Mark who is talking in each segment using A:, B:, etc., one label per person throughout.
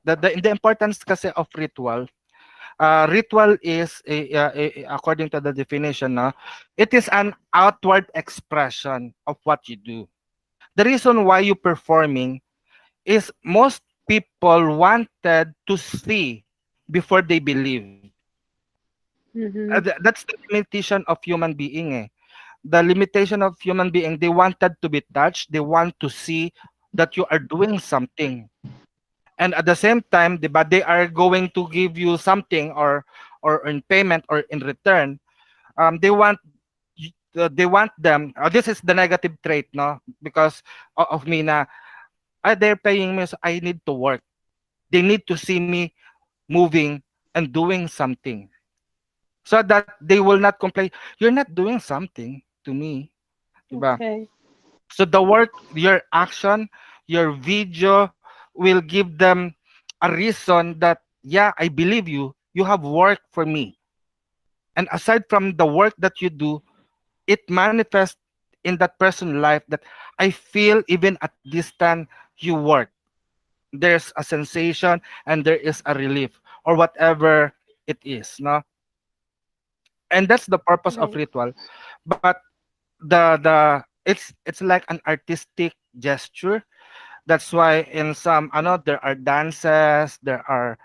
A: The importance kasi of ritual. Ritual is according to the definition, no, it is an outward expression of what you do. The reason why you performing is most people wanted to see before they believe.
B: Mm-hmm.
A: That's the limitation of human being. The limitation of human being, they wanted to be touched, they want to see that you are doing something, and at the same time, but they are going to give you something, or in payment or in return. They want they want them, this is the negative trait, no, because of me na, they're paying me, so I need to work. They need to see me moving and doing something, so that they will not complain, you're not doing something to me, diba?
B: Okay.
A: So the work, your action, your video will give them a reason that, yeah, I believe you. You have worked for me. And aside from the work that you do, it manifests in that person's life that I feel even at distance you work. There's a sensation and there is a relief or whatever it is, no? And that's the purpose of
B: Right.
A: ritual. But it's like an artistic gesture. That's why in some there are dances, there are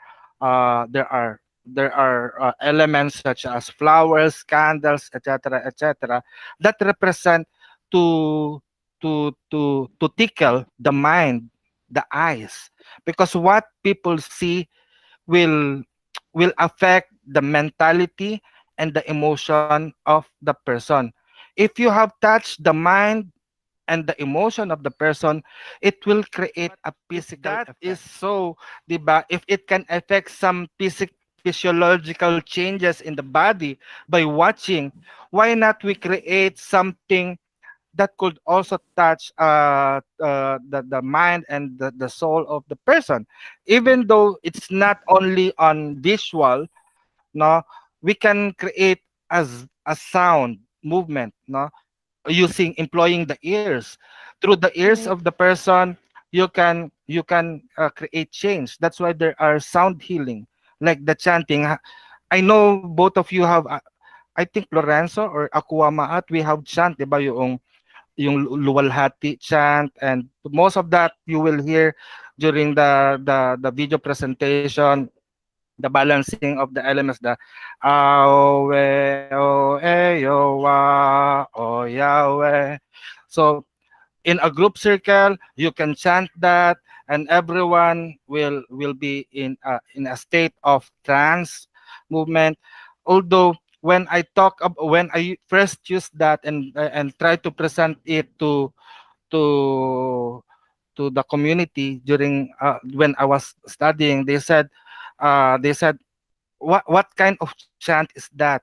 A: elements such as flowers, candles, etc., etc., that represent to to tickle the mind, the eyes, because what people see will affect the mentality and the emotion of the person. If you have touched the mind and the emotion of the person, it will create
C: But
A: a
C: if
A: physical
C: that is
A: effect.
C: so,
A: Diba? If it can affect some physiological changes in the body by watching, why not we create something that could also touch the mind and the soul of the person, even though it's not only on visual, no, we can create as a sound movement, no, using employing the ears. Through the ears
B: Right.
A: of the person, you can create change. That's why there are sound healing, like the chanting. I know both of you have I think Lorenzo or Aqua Maat, we have chant, di ba, yung luwalhati chant, and most of that you will hear during the video presentation, the balancing of the elements, the awe o e yo wa o Yahweh. So in a group circle you can chant that, and everyone will be in a state of trance movement. Although when I first used that and try to present it to the community during when I was studying, they said, what kind of chant is that?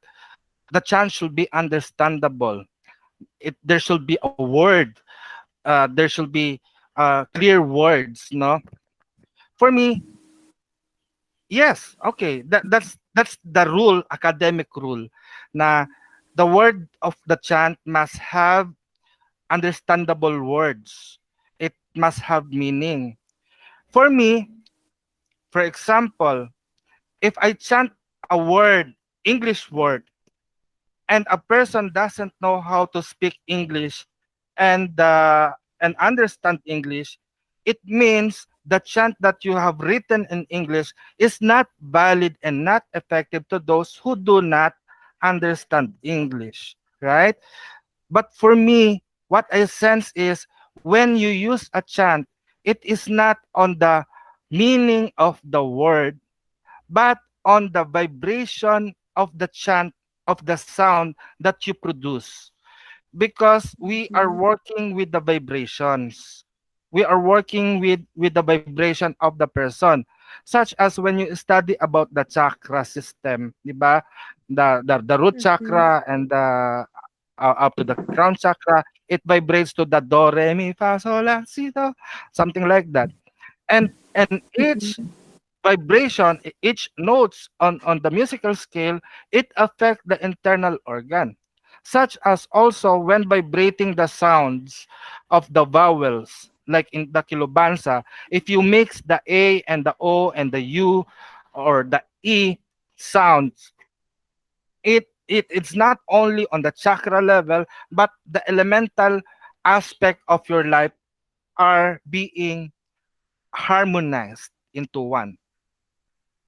A: The chant should be understandable. There should be a word. There should be clear words. No, for me, yes, okay. That's the rule, academic rule. Na the word of the chant must have understandable words. It must have meaning. For me, for example, if I chant a word, English word, and a person doesn't know how to speak English and understand English, it means the chant that you have written in English is not valid and not effective to those who do not understand English, right? But for me, what I sense is when you use a chant, it is not on the meaning of the word, but on the vibration of the chant, of the sound that you produce. Because we are
B: Mm-hmm.
A: working with the vibrations. We are working with the vibration of the person. Such as when you study about the chakra system, di ba? The root
B: Mm-hmm.
A: chakra and the up to the crown chakra, it vibrates to the do, re, mi, fa, sol, la, si, do, something like that. And each
B: Mm-hmm.
A: vibration, each notes on the musical scale, it affects the internal organ, such as also when vibrating the sounds of the vowels. like in the kilobansa, if you mix the A and the O and the U or the E sounds, it's not only on the chakra level, but the elemental aspect of your life are being harmonized into one.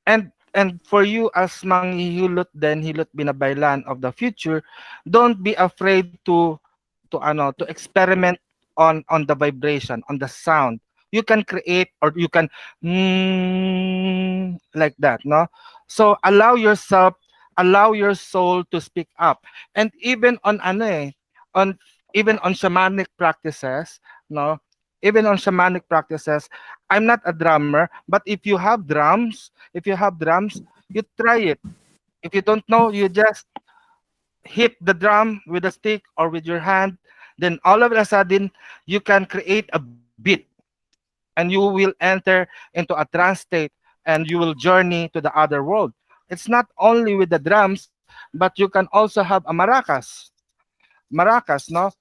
A: And for you as manghihilot then, hilot binabaylan of the future, don't be afraid to experiment on the vibration, on the sound. You can create, or you can like that, no? So allow your soul to speak up. And even on on even on shamanic practices, no? Even on shamanic practices, I'm not a drummer, but if you have drums, you try it. If you don't know, you just hit the drum with a stick or with your hand, then all of a sudden you can create a beat, and you will enter into a trance state, and you will journey to the other world. It's not only with the drums, but you can also have a maracas, no?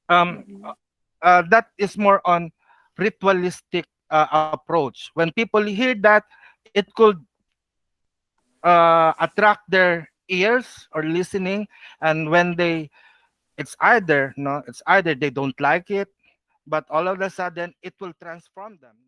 A: Um,
B: Mhm.
A: that is more on ritualistic approach. When people hear that, it could attract their ears or listening, and when they it's either they don't like it, but all of a sudden it will transform them.